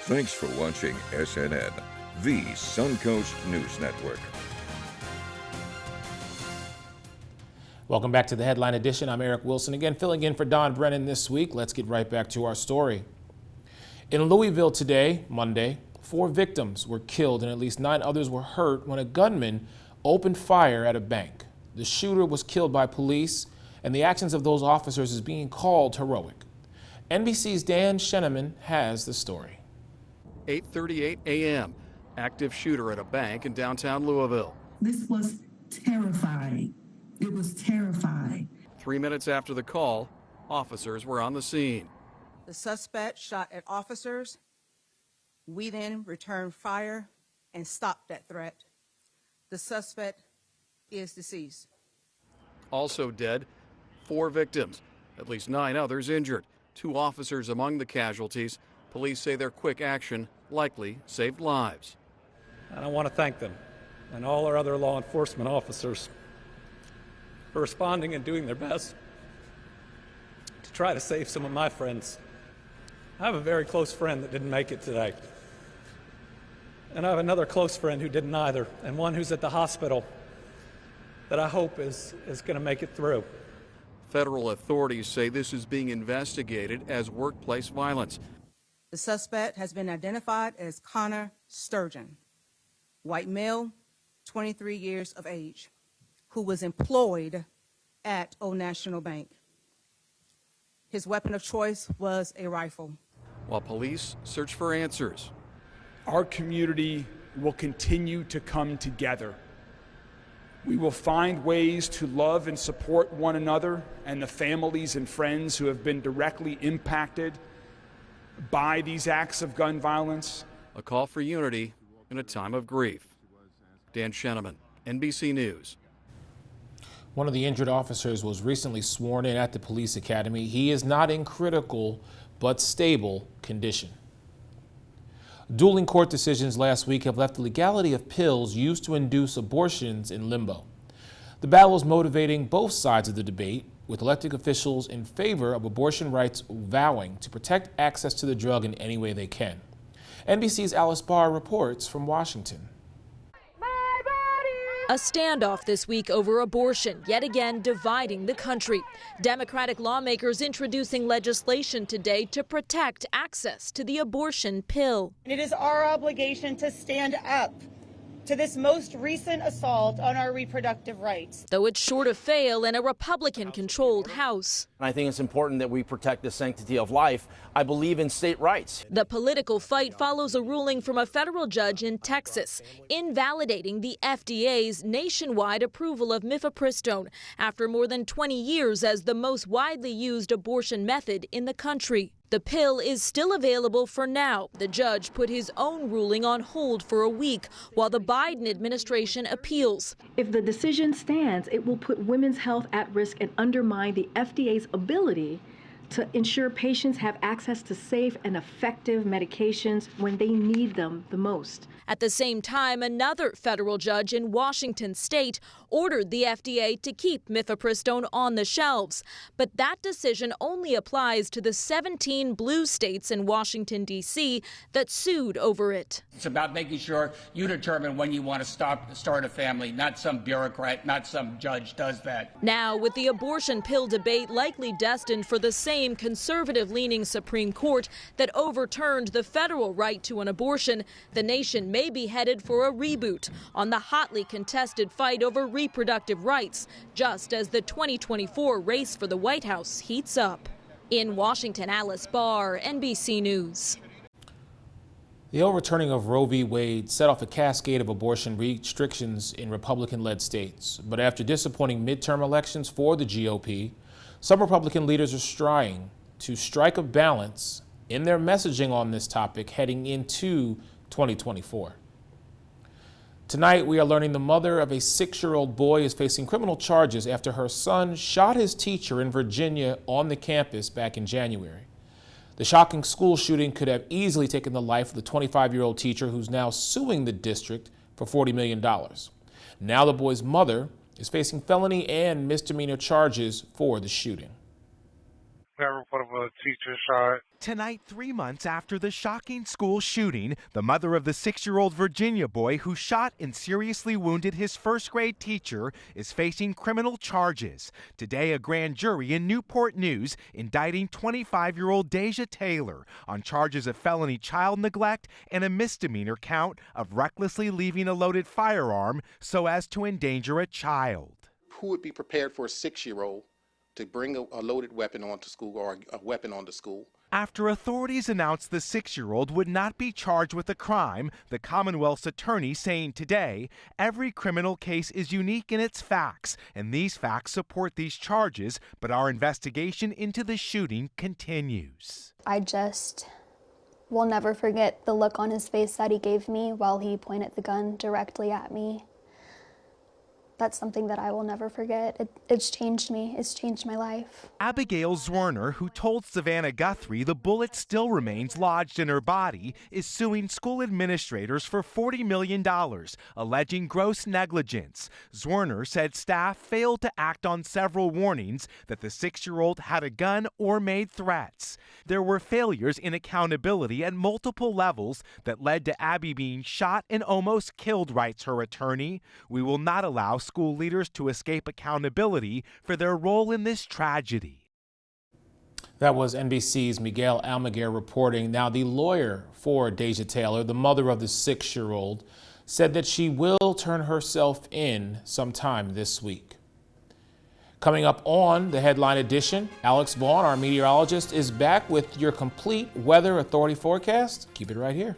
Thanks for watching SNN, the Suncoast News Network. Welcome back to the Headline Edition. I'm Eric Wilson, again filling in for Don Brennan this week. Let's get right back to our story. In Louisville today, Monday, 4 victims were killed and at least 9 others were hurt when a gunman opened fire at a bank. The shooter was killed by police, and the actions of those officers is being called heroic. NBC's Dan Sheneman has the story. 8:38 a.m. Active shooter at a bank in downtown Louisville. This was terrifying. It was terrifying. 3 minutes after the call, officers were on the scene. The suspect shot at officers. We then returned fire and stopped that threat. The suspect is deceased. Also dead, 4 victims, at least 9 others injured. 2 officers among the casualties. Police say their quick action likely saved lives. And I want to thank them and all our other law enforcement officers for responding and doing their best to try to save some of my friends. I have a very close friend that didn't make it today. And I have another close friend who didn't either, and one who's at the hospital that I hope is going to make it through. Federal authorities say this is being investigated as workplace violence. The suspect has been identified as Connor Sturgeon, white male, 23 years of age, who was employed at Old National Bank. His weapon of choice was a rifle. While police search for answers. Our community will continue to come together. We will find ways to love and support one another and the families and friends who have been directly impacted by these acts of gun violence. A call for unity in a time of grief. Dan Sheneman, NBC News. One of the injured officers was recently sworn in at the police academy. He is not in critical but stable condition. Dueling court decisions last week have left the legality of pills used to induce abortions in limbo. The battle is motivating both sides of the debate, with elected officials in favor of abortion rights vowing to protect access to the drug in any way they can. NBC's Alice Barr reports from Washington. A standoff this week over abortion, yet again dividing the country. Democratic lawmakers introducing legislation today to protect access to the abortion pill. It is our obligation to stand up to this most recent assault on our reproductive rights. Though it's sure to fail in a Republican-controlled House. I think it's important that we protect the sanctity of life. I believe in state rights. The political fight follows a ruling from a federal judge in Texas, invalidating the FDA's nationwide approval of mifepristone after more than 20 years as the most widely used abortion method in the country. The pill is still available for now. The judge put his own ruling on hold for a week while the Biden administration appeals. If the decision stands, it will put women's health at risk and undermine the FDA's ability to ensure patients have access to safe and effective medications when they need them the most. At the same time, another federal judge in Washington state ordered the FDA to keep mifepristone on the shelves. But that decision only applies to the 17 blue states in Washington, D.C. that sued over it. It's about making sure you determine when you want to start a family, not some bureaucrat, not some judge does that. Now, with the abortion pill debate likely destined for the same conservative-leaning Supreme Court that overturned the federal right to an abortion, the nation may be headed for a reboot on the hotly contested fight over reproductive rights, just as the 2024 race for the White House heats up. In Washington, Alice Barr, NBC News. The overturning of Roe v. Wade set off a cascade of abortion restrictions in Republican-led states. But after disappointing midterm elections for the GOP, some Republican leaders are trying to strike a balance in their messaging on this topic heading into 2024. Tonight, we are learning the mother of a 6-year-old boy is facing criminal charges after her son shot his teacher in Virginia on the campus back in January. The shocking school shooting could have easily taken the life of the 25-year-old teacher who's now suing the district for $40 million. Now the boy's mother is facing felony and misdemeanor charges for the shooting. That report of a teacher shot. Tonight, 3 months after the shocking school shooting, the mother of the 6-year-old Virginia boy who shot and seriously wounded his first-grade teacher is facing criminal charges. Today, a grand jury in Newport News indicting 25-year-old Deja Taylor on charges of felony child neglect and a misdemeanor count of recklessly leaving a loaded firearm so as to endanger a child. Who would be prepared for a 6-year-old to bring a loaded weapon onto school or a weapon onto school? After authorities announced the 6-year-old would not be charged with a crime, the Commonwealth's attorney saying today, every criminal case is unique in its facts, and these facts support these charges, but our investigation into the shooting continues. I just will never forget the look on his face that he gave me while he pointed the gun directly at me. That's something that I will never forget. It's changed me. It's changed my life. Abigail Zwerner, who told Savannah Guthrie the bullet still remains lodged in her body, is suing school administrators for $40 million, alleging gross negligence. Zwerner said staff failed to act on several warnings that the 6-year-old had a gun or made threats. There were failures in accountability at multiple levels that led to Abby being shot and almost killed, writes her attorney. We will not allow school leaders to escape accountability for their role in this tragedy. That was NBC's Miguel Almaguer reporting. Now, the lawyer for Deja Taylor, the mother of the 6-year-old, said that she will turn herself in sometime this week. Coming up on the Headline Edition, Alex Vaughn, our meteorologist, is back with your complete weather authority forecast. Keep it right here.